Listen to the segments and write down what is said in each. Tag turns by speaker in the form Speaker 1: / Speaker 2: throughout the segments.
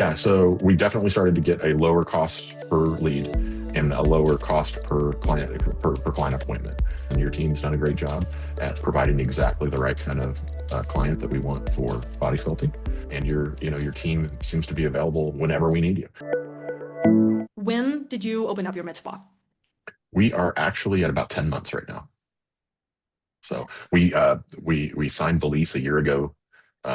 Speaker 1: Yeah, so we definitely started to get a lower cost per lead and a lower cost per client per client appointment. And your team's done a great job at providing exactly the right kind of client that we want for body sculpting. And your team seems to be available whenever we need you.
Speaker 2: When did you open up your MedSpa?
Speaker 1: We are actually at about 10 months right now. So we signed the lease a year ago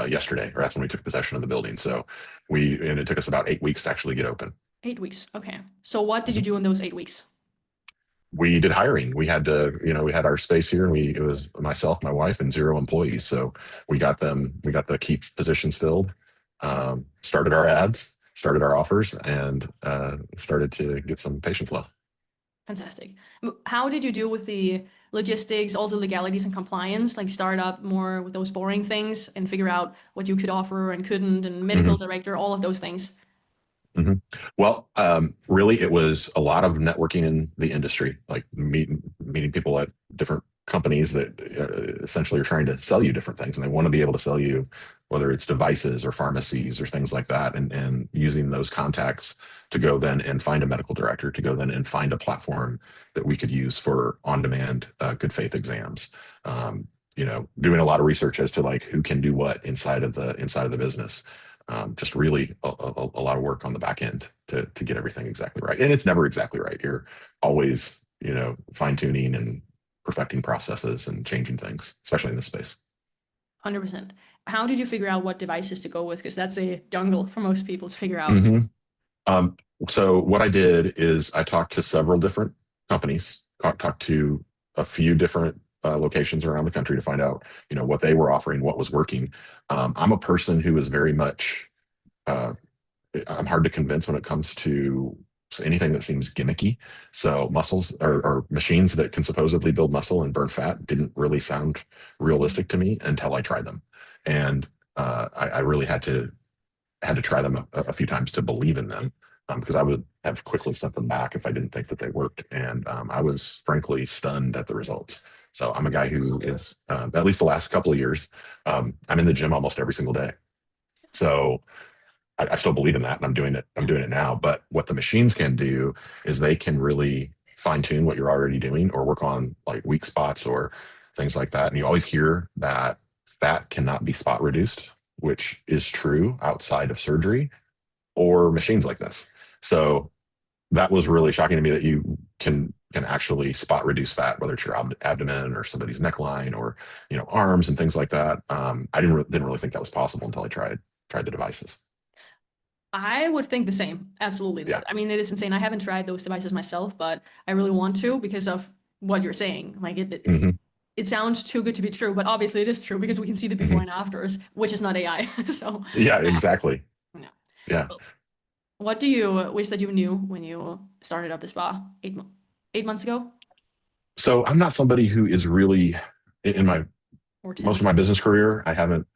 Speaker 1: yesterday, or that's when we took possession of the building. So and it took us about 8 weeks to actually get open.
Speaker 2: 8 weeks. Okay. So what did you do in those 8 weeks?
Speaker 1: We did hiring. We had we had our space here, and it was myself, my wife, and 0 employees. So we got the key positions filled, started our ads, started our offers, and started to get some patient flow.
Speaker 2: Fantastic. How did you deal with the logistics, all the legalities and compliance, like start up more with those boring things and figure out what you could offer and couldn't, and medical director, all of those things?
Speaker 1: Well, really, it was a lot of networking in the industry, like meeting people at different companies that essentially are trying to sell you different things, and they want to be able to sell you whether it's devices or pharmacies or things like that, and using those contacts to go then and find a medical director, to go then and find a platform that we could use for on-demand good faith exams. Doing a lot of research as to like who can do what inside of the business. Just really a lot of work on the back end to get everything exactly right. And it's never exactly right. You're always, fine tuning and perfecting processes and changing things, especially in this space.
Speaker 2: 100%. How did you figure out what devices to go with? Because that's a jungle for most people to figure out.
Speaker 1: So what I did is I talked to several different companies, talked to a few different locations around the country to find out, what they were offering, what was working. I'm a person who is very much, I'm hard to convince when it comes to anything that seems gimmicky. So muscles or machines that can supposedly build muscle and burn fat didn't really sound realistic to me until I tried them. And I really had to try them a few times to believe in them. Because I would have quickly sent them back if I didn't think that they worked. And I was frankly stunned at the results. So I'm a guy who is, at least the last couple of years, I'm in the gym almost every single day. So I still believe in that, and I'm doing it now. But what the machines can do is they can really fine tune what you're already doing, or work on like weak spots or things like that. And you always hear that fat cannot be spot reduced, which is true outside of surgery or machines like this. So that was really shocking to me, that you can actually spot reduce fat, whether it's your abdomen or somebody's neckline or arms and things like that. I didn't really think that was possible until I tried the devices.
Speaker 2: I would think the same. Absolutely.
Speaker 1: Yeah.
Speaker 2: I mean, it is insane. I haven't tried those devices myself, but I really want to, because of what you're saying. Like it sounds too good to be true, but obviously it is true, because we can see the before and afters, which is not AI. So
Speaker 1: yeah, exactly. Yeah.
Speaker 2: What do you wish that you knew when you started up the spa 8 months ago?
Speaker 1: So I'm not somebody who is really in my most of my business career. I haven't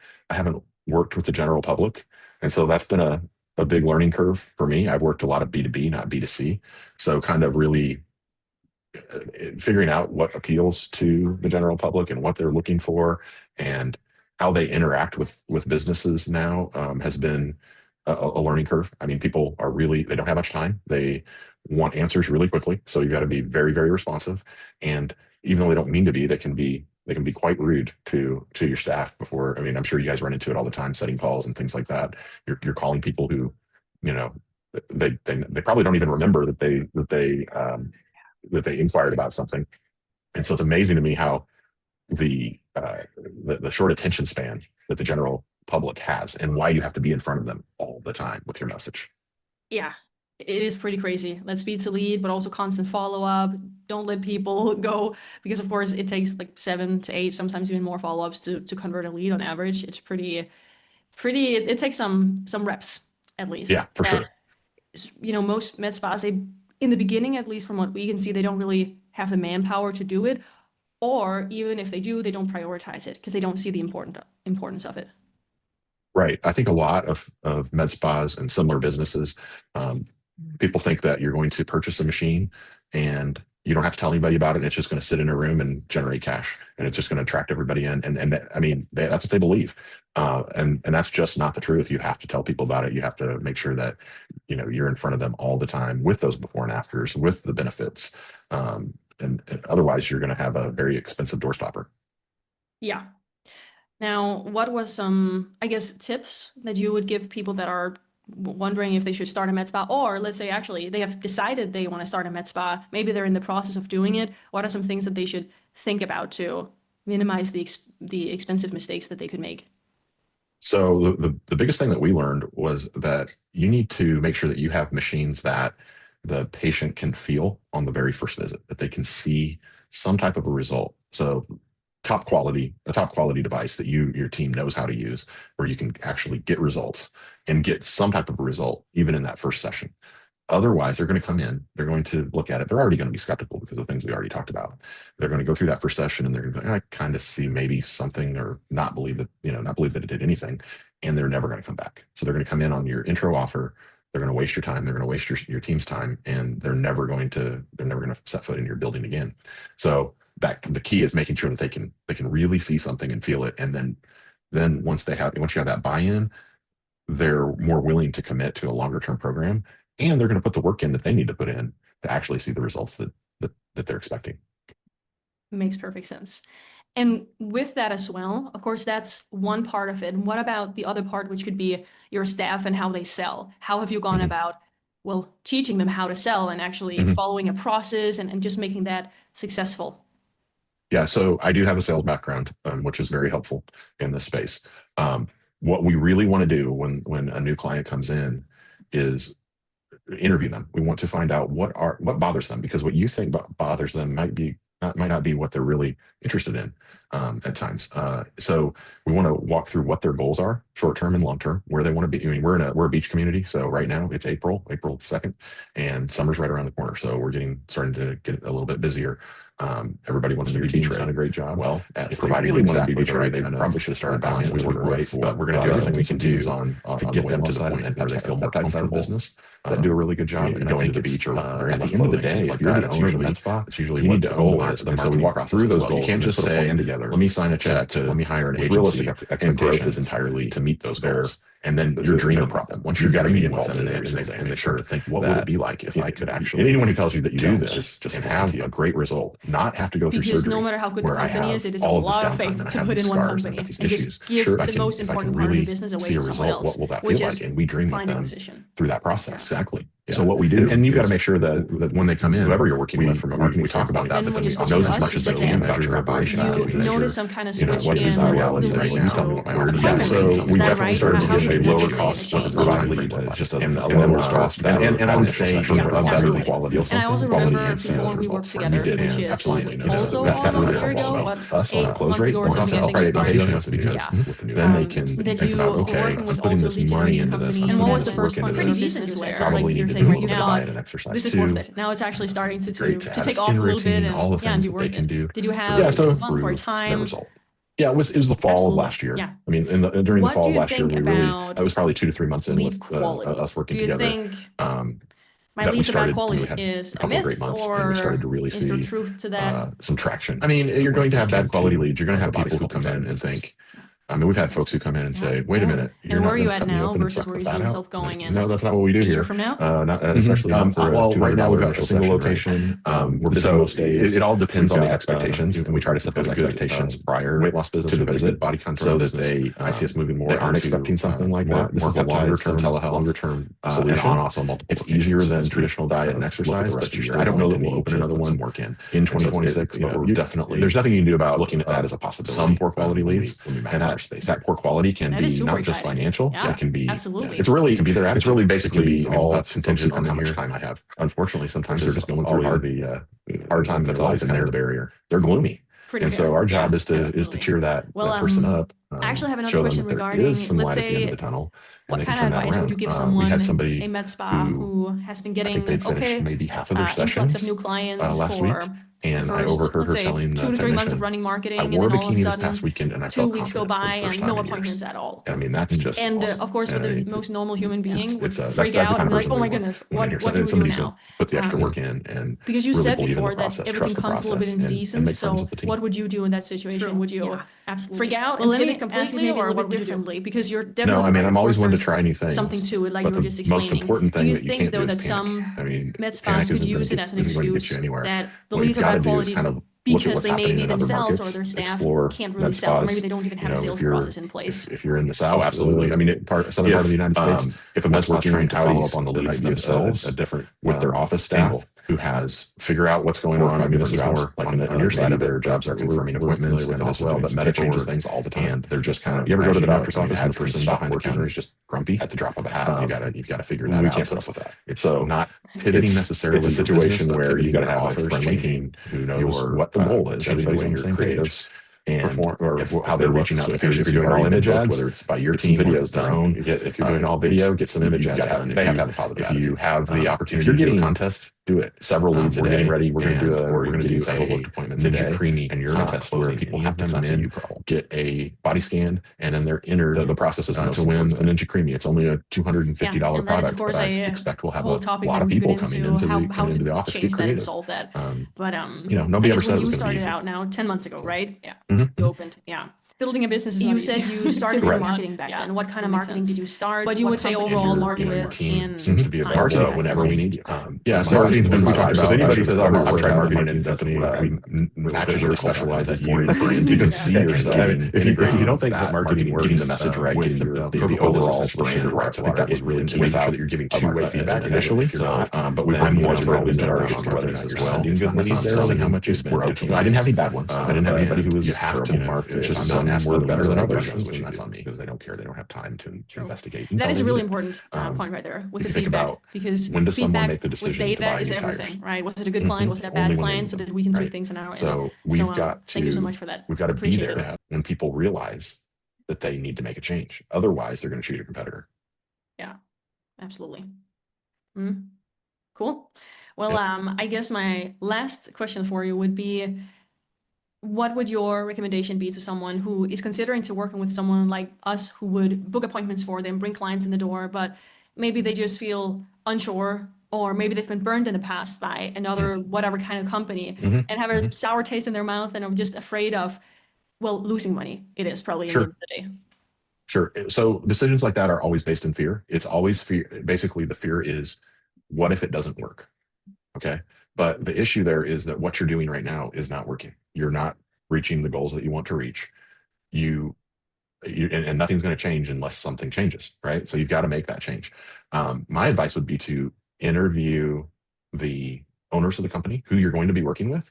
Speaker 1: worked with the general public, and so that's been a big learning curve for me. I've worked a lot of B2B, not B2C. So kind of really figuring out what appeals to the general public and what they're looking for and how they interact with businesses now has been a learning curve. I mean, people they don't have much time. They want answers really quickly. So you've got to be very, very responsive. And even though they don't mean to be, they can be quite rude to your staff before. I mean, I'm sure you guys run into it all the time, setting calls and things like that. You're calling people who, they probably don't even remember that they inquired about something. And so it's amazing to me how the short attention span that the general public has, and why you have to be in front of them all the time with your message.
Speaker 2: Yeah, it is pretty crazy. Let's speed to lead, but also constant follow-up. Don't let people go, because of course it takes like 7 to 8, sometimes even more follow-ups to convert a lead on average. It's pretty, it takes some reps at least.
Speaker 1: Yeah, for sure.
Speaker 2: Most med spas, in the beginning, at least from what we can see, they don't really have the manpower to do it. Or even if they do, they don't prioritize it because they don't see the importance of it.
Speaker 1: Right. I think a lot of med spas and similar businesses, people think that you're going to purchase a machine and you don't have to tell anybody about it. And it's just going to sit in a room and generate cash, and it's just going to attract everybody in. And I mean, that's what they believe. And that's just not the truth. You have to tell people about it. You have to make sure that, you're in front of them all the time with those before and afters, with the benefits. And otherwise you're going to have a very expensive doorstopper.
Speaker 2: Yeah. Now, what was some, I guess, tips that you would give people that are wondering if they should start a med spa, or let's say actually they have decided they want to start a med spa, maybe they're in the process of doing it. What are some things that they should think about to minimize the expensive mistakes that they could make?
Speaker 1: So the biggest thing that we learned was that you need to make sure that you have machines that the patient can feel on the very first visit, that they can see some type of a result. So a top quality device that your team knows how to use, where you can actually get results and get some type of a result even in that first session. Otherwise, they're going to come in, they're going to look at it. They're already going to be skeptical because of the things we already talked about. They're going to go through that first session and they're going to be like, I kind of see maybe something, or not believe that it did anything. And they're never going to come back. So they're going to come in on your intro offer. They're going to waste your time. They're going to waste your team's time, and they're never going to set foot in your building again. So the key is making sure that they can really see something and feel it. And then once you have that buy-in, they're more willing to commit to a longer term program, and they're going to put the work in that they need to put in to actually see the results that they're expecting.
Speaker 2: Makes perfect sense. And with that as well, of course, that's one part of it. And what about the other part, which could be your staff and how they sell? How have you gone about, well, teaching them how to sell and actually following a process and just making that successful?
Speaker 1: Yeah, so I do have a sales background, which is very helpful in this space. What we really want to do when a new client comes in is interview them. We want to find out what bothers them, because what you think bothers them might not be what they're really interested in at times. So we want to walk through what their goals are, short term and long term, where they want to be. I mean, we're a beach community, so right now it's April 2nd, and summer's right around the corner. So we're starting to get a little bit busier. Everybody wants to be beach. Done a great job. Well, if they really want to be beach ready, they probably should have started back in. We work great, but we're going to do everything we can do to get them to the point where they feel more comfortable business. That do a really good job and going to the beach. Or at the end of the day, if you're the owner of a med spa, it's usually you need to own the marketing. So we walk through those goals. You can't just say, "Let me sign a check. Let me hire an agency." Realistic expectation is entirely to meet those goals. And then your dream problem. Once you've got to be involved in it, and they start to think, what would it be like if I could actually? And anyone who tells you that you do this just and have a great result, not have to go through surgery.
Speaker 2: Because no matter how good the company is, it is a lot of faith to put in one company and just give the most important part of the business away to someone else.
Speaker 1: What will that feel like? And we dream with them through that process. Exactly. So what we do, and you've got to make sure that when they come in, whoever you're working with from a marketing, we talk about that, but then we knows as much as they can about your operation.
Speaker 2: You notice some kind of switch
Speaker 1: what is the reality right now? Tell me what my marketing is. So we definitely started to give a lower cost providing just a lower cost, and I would say a better quality.
Speaker 2: And I also remember before we worked together, which is also almost a year ago, but
Speaker 1: us on a close rate, or us help patients, because then they can think about, okay, I'm putting this money into this.
Speaker 2: And what was the first point for the business where it's like you're saying, right now, this is worth it. Now it's actually starting to take off a little bit, and yeah, and be worth it. Did you have a month or time?
Speaker 1: Yeah, it was the fall of last year.
Speaker 2: Yeah.
Speaker 1: I mean, during the fall of last year, it was probably 2 to 3 months in with us working together.
Speaker 2: Do you think my leads about quality is a myth, or
Speaker 1: we started to really
Speaker 2: is there truth to that?
Speaker 1: Some traction. I mean, you're going to have bad quality leads. You're going to have people who come in and think, I mean, we've had folks who come in and say, wait a minute,
Speaker 2: you're not going to cut me open versus where you see yourself going in?
Speaker 1: No, that's not what we do here.
Speaker 2: A year from now?
Speaker 1: Not especially right now we've got a single location. So it all depends on the expectations, and we try to set those expectations prior weight loss business to the visit, body control, so that I see us moving more. They aren't expecting something like that. This is a longer term solution. And also multiple. It's easier than traditional diet and exercise, but I don't know that we'll open another one in 2026. But we're definitely, there's nothing you can do about looking at that as a possibility. Some poor quality leads, and that poor quality can be not just financial. It can be
Speaker 2: absolutely.
Speaker 1: It's really can be their. It's really basically all contingent on how much time I have. Unfortunately, sometimes they're just going through hard times in their life, and they're the barrier. They're gloomy. And so our job is to cheer that person up.
Speaker 2: I actually have another question regarding, let's say,
Speaker 1: at the end of the tunnel.
Speaker 2: What kind of advice would you give someone, a med spa who has been getting
Speaker 1: maybe half of their sessions
Speaker 2: influx of new clients
Speaker 1: last week, And I
Speaker 2: first,
Speaker 1: overheard
Speaker 2: let's
Speaker 1: her
Speaker 2: say,
Speaker 1: telling
Speaker 2: 2
Speaker 1: the
Speaker 2: to 3 months of
Speaker 1: technician,
Speaker 2: running
Speaker 1: I
Speaker 2: marketing, and
Speaker 1: wore a
Speaker 2: then all of a
Speaker 1: bikini this
Speaker 2: sudden
Speaker 1: past weekend and I
Speaker 2: 2
Speaker 1: felt
Speaker 2: weeks go
Speaker 1: confident for
Speaker 2: by
Speaker 1: the first
Speaker 2: and no
Speaker 1: time in
Speaker 2: appointments
Speaker 1: years.
Speaker 2: at all.
Speaker 1: I mean, that's just
Speaker 2: And
Speaker 1: awesome.
Speaker 2: of course, with
Speaker 1: And
Speaker 2: the most normal human being would
Speaker 1: that's
Speaker 2: freak
Speaker 1: the
Speaker 2: out
Speaker 1: kind
Speaker 2: and
Speaker 1: of
Speaker 2: be like,
Speaker 1: person
Speaker 2: oh
Speaker 1: we
Speaker 2: my
Speaker 1: want.
Speaker 2: goodness,
Speaker 1: We want
Speaker 2: what
Speaker 1: to hear
Speaker 2: do we do
Speaker 1: somebody's
Speaker 2: now?
Speaker 1: going to put the extra work in and
Speaker 2: Because you
Speaker 1: really
Speaker 2: said
Speaker 1: believe in
Speaker 2: before
Speaker 1: the
Speaker 2: that
Speaker 1: process,
Speaker 2: everything
Speaker 1: trust the
Speaker 2: comes a little bit in
Speaker 1: process, and
Speaker 2: seasons.
Speaker 1: make friends
Speaker 2: So
Speaker 1: with the team.
Speaker 2: what would you do in that situation? Would you
Speaker 3: absolutely
Speaker 2: freak out
Speaker 3: well,
Speaker 2: and
Speaker 3: let
Speaker 2: pivot
Speaker 3: me ask you
Speaker 2: completely,
Speaker 3: maybe a
Speaker 2: or
Speaker 3: little
Speaker 2: what
Speaker 3: bit
Speaker 2: would you do
Speaker 3: differently,
Speaker 2: because you're definitely
Speaker 1: No, I mean,
Speaker 2: right.
Speaker 1: I'm
Speaker 2: Of
Speaker 1: always
Speaker 2: course,
Speaker 1: one to
Speaker 2: there's
Speaker 1: try new things.
Speaker 2: something to it, like
Speaker 1: but
Speaker 2: you were
Speaker 1: the
Speaker 2: just
Speaker 1: most
Speaker 2: explaining.
Speaker 1: important
Speaker 2: Do
Speaker 1: thing
Speaker 2: you
Speaker 1: that you
Speaker 2: think
Speaker 1: can't do
Speaker 2: though
Speaker 1: is
Speaker 2: that
Speaker 1: panic.
Speaker 2: some
Speaker 1: I mean,
Speaker 2: med
Speaker 1: panic
Speaker 2: spas could
Speaker 1: isn't
Speaker 2: use it
Speaker 1: going
Speaker 2: as an
Speaker 1: to get you
Speaker 2: excuse
Speaker 1: anywhere.
Speaker 2: that the
Speaker 1: What
Speaker 2: leads
Speaker 1: you've
Speaker 2: are
Speaker 1: got to
Speaker 2: bad
Speaker 1: do is
Speaker 2: quality
Speaker 1: kind of look at
Speaker 2: because
Speaker 1: what's
Speaker 2: they
Speaker 1: happening
Speaker 2: maybe
Speaker 1: in other
Speaker 2: themselves or
Speaker 1: markets,
Speaker 2: their staff
Speaker 1: explore
Speaker 2: can't really
Speaker 1: med
Speaker 2: sell, or maybe
Speaker 1: spas.
Speaker 2: they don't even have a
Speaker 1: If
Speaker 2: sales
Speaker 1: you're
Speaker 2: process in place.
Speaker 1: if you're in the South, absolutely. I mean, southern part of the United States,
Speaker 3: if
Speaker 1: a med spa
Speaker 3: trying
Speaker 1: trying
Speaker 3: to
Speaker 1: to follow up
Speaker 3: follow
Speaker 1: on the
Speaker 3: there
Speaker 1: leads
Speaker 3: might be
Speaker 1: themselves,
Speaker 3: a different
Speaker 1: with their office staff
Speaker 3: angle.
Speaker 1: who has figure out what's going on. I mean, this is more like on your side of their jobs are confirming appointments and also doing some paperwork
Speaker 3: things all the time.
Speaker 1: and they're just kind of, you ever go to the doctor's office and the person
Speaker 3: stop
Speaker 1: behind the
Speaker 3: working
Speaker 1: counter is just grumpy
Speaker 3: at the drop of a hat.
Speaker 1: you've got to figure that
Speaker 3: We
Speaker 1: out.
Speaker 3: can't
Speaker 1: So
Speaker 3: put up with that.
Speaker 1: it's
Speaker 3: So
Speaker 1: not pivoting necessarily.
Speaker 3: It's a
Speaker 1: your
Speaker 3: situation
Speaker 1: business, but
Speaker 3: where you
Speaker 1: pivoting
Speaker 3: got to
Speaker 1: your
Speaker 3: have a
Speaker 1: offers,
Speaker 3: friendly
Speaker 1: changing
Speaker 3: team who knows
Speaker 1: your,
Speaker 3: what the goal is.
Speaker 1: changing
Speaker 3: Everybody's
Speaker 1: your
Speaker 3: on the same page.
Speaker 1: creatives and
Speaker 3: Perform, or
Speaker 1: how they're reaching out to
Speaker 3: if you're
Speaker 1: patients.
Speaker 3: doing
Speaker 1: You've
Speaker 3: all
Speaker 1: already been
Speaker 3: image
Speaker 1: booked,
Speaker 3: ads,
Speaker 1: whether it's by your
Speaker 3: get some
Speaker 1: team or
Speaker 3: videos
Speaker 1: their
Speaker 3: done.
Speaker 1: own.
Speaker 3: If you're doing all video, get some image ads done.
Speaker 1: They have to have a positive attitude. If you have the opportunity to do a contest, do it. Several leads
Speaker 3: We're
Speaker 1: a
Speaker 3: getting
Speaker 1: day.
Speaker 3: ready. We're going to do a
Speaker 1: or you're going to do
Speaker 3: several
Speaker 1: a
Speaker 3: booked appointments
Speaker 1: Ninja
Speaker 3: today,
Speaker 1: Creamy
Speaker 3: and you're not
Speaker 1: contest where
Speaker 3: closing
Speaker 1: people
Speaker 3: any
Speaker 1: have
Speaker 3: of
Speaker 1: to
Speaker 3: them,
Speaker 1: come
Speaker 3: that's a
Speaker 1: in,
Speaker 3: you problem.
Speaker 1: get a body scan, and then they're entered. The process is
Speaker 3: not
Speaker 1: to win a Ninja Creamy. It's only a $250
Speaker 2: and that is,
Speaker 1: product,
Speaker 2: of course,
Speaker 1: but I
Speaker 2: a
Speaker 1: expect we'll have
Speaker 2: whole
Speaker 1: a
Speaker 2: topic
Speaker 1: lot
Speaker 2: that
Speaker 1: of
Speaker 2: we could
Speaker 1: people
Speaker 2: get
Speaker 1: coming
Speaker 2: into
Speaker 1: into
Speaker 2: how
Speaker 1: the
Speaker 2: to
Speaker 1: office to
Speaker 2: change
Speaker 1: get
Speaker 2: that and
Speaker 1: creative.
Speaker 2: solve that. But
Speaker 1: Nobody
Speaker 2: I
Speaker 1: ever
Speaker 2: guess
Speaker 1: said
Speaker 2: when
Speaker 1: it
Speaker 2: you
Speaker 1: was going to be
Speaker 2: started
Speaker 1: easy.
Speaker 2: out now 10 months ago, right? Yeah.
Speaker 1: Mhm.
Speaker 2: You opened, yeah. Building a business is not easy. You said you started some
Speaker 1: Correct.
Speaker 2: marketing back then. What kind of marketing did you start? But you would say
Speaker 3: companies
Speaker 2: overall
Speaker 3: your-
Speaker 2: marketing
Speaker 3: your
Speaker 2: works
Speaker 3: team
Speaker 2: in
Speaker 3: seems to be
Speaker 2: time.
Speaker 1: Marketing
Speaker 2: That's
Speaker 1: whenever
Speaker 2: the
Speaker 1: we
Speaker 2: list.
Speaker 1: need you.
Speaker 3: Yeah,
Speaker 1: So marketing's been, we talked about.
Speaker 3: So if anybody says,
Speaker 1: I've
Speaker 3: I've
Speaker 1: tried marketing,
Speaker 3: marketing,
Speaker 1: that's
Speaker 3: matches
Speaker 1: really
Speaker 3: your
Speaker 1: specializes
Speaker 3: culture,
Speaker 1: you.
Speaker 3: brand.
Speaker 1: You can see yourself.
Speaker 3: If you don't think that marketing works,
Speaker 1: getting the message right,
Speaker 3: with
Speaker 1: getting
Speaker 3: the overall brand right,
Speaker 1: I think that was really key.
Speaker 3: making sure that you're giving two-way feedback
Speaker 1: initially.
Speaker 3: If you're not,
Speaker 1: But we've
Speaker 3: then
Speaker 1: worked more
Speaker 3: then
Speaker 1: throughout
Speaker 3: always
Speaker 1: the
Speaker 3: generation
Speaker 1: generation
Speaker 3: whether or
Speaker 1: marketing
Speaker 3: not
Speaker 1: as
Speaker 3: you're
Speaker 1: well.
Speaker 3: sending
Speaker 1: It's
Speaker 3: good
Speaker 1: not
Speaker 3: leads,
Speaker 1: necessarily how much
Speaker 3: is
Speaker 1: you've been.
Speaker 3: broken.
Speaker 1: I didn't have any bad ones. I didn't have anybody who was
Speaker 3: You have to
Speaker 1: terrible.
Speaker 3: market.
Speaker 1: It's just
Speaker 3: Some
Speaker 1: some
Speaker 3: were
Speaker 1: were
Speaker 3: better than others,
Speaker 1: and
Speaker 3: and
Speaker 1: that's on me
Speaker 3: because they don't care. They don't have time to investigate.
Speaker 2: That is a really
Speaker 3: it.
Speaker 2: important point right there with
Speaker 1: if
Speaker 2: the
Speaker 1: you think
Speaker 2: feedback,
Speaker 1: about
Speaker 2: because
Speaker 1: when does someone
Speaker 2: feedback
Speaker 1: make the
Speaker 2: with
Speaker 1: decision to
Speaker 2: data
Speaker 1: buy
Speaker 2: is
Speaker 1: new
Speaker 2: everything,
Speaker 1: tires?
Speaker 2: right? Was it a good client? Was it a
Speaker 1: It's only
Speaker 2: bad
Speaker 1: when they
Speaker 2: client?
Speaker 1: need
Speaker 2: So
Speaker 1: them,
Speaker 2: that we can tweak
Speaker 1: right?
Speaker 2: things on our end.
Speaker 1: So we've got to,
Speaker 2: thank you so much for that.
Speaker 1: we've got to be
Speaker 2: Appreciate
Speaker 1: there
Speaker 2: it.
Speaker 1: when people realize that they need to make a change. Otherwise, they're going to choose a competitor.
Speaker 2: Yeah, absolutely. Cool. Well, I guess my last question for you would be, what would your recommendation be to someone who is considering to working with someone like us who would book appointments for them, bring clients in the door, but maybe they just feel unsure, or maybe they've been burned in the past by another whatever kind of company and have a sour taste in their mouth and are just afraid of, well, losing money. It is probably in the end of the day.
Speaker 1: Sure. So decisions like that are always based in fear. It's always fear. Basically, the fear is, what if it doesn't work? Okay. But the issue there is that what you're doing right now is not working. You're not reaching the goals that you want to reach. And nothing's going to change unless something changes, right? So you've got to make that change. My advice would be to interview the owners of the company who you're going to be working with.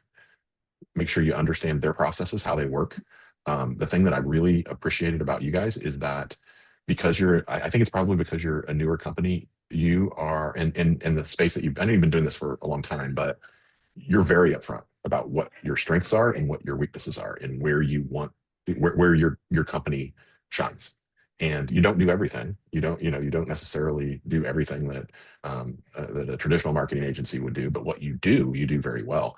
Speaker 1: Make sure you understand their processes, how they work. The thing that I really appreciated about you guys is that because I think it's probably because you're a newer company, you are in the space that I know you've been doing this for a long time, but you're very upfront about what your strengths are and what your weaknesses are and where you want, where your company shines. And you don't do everything. You don't necessarily do everything that that a traditional marketing agency would do, but what you do very well.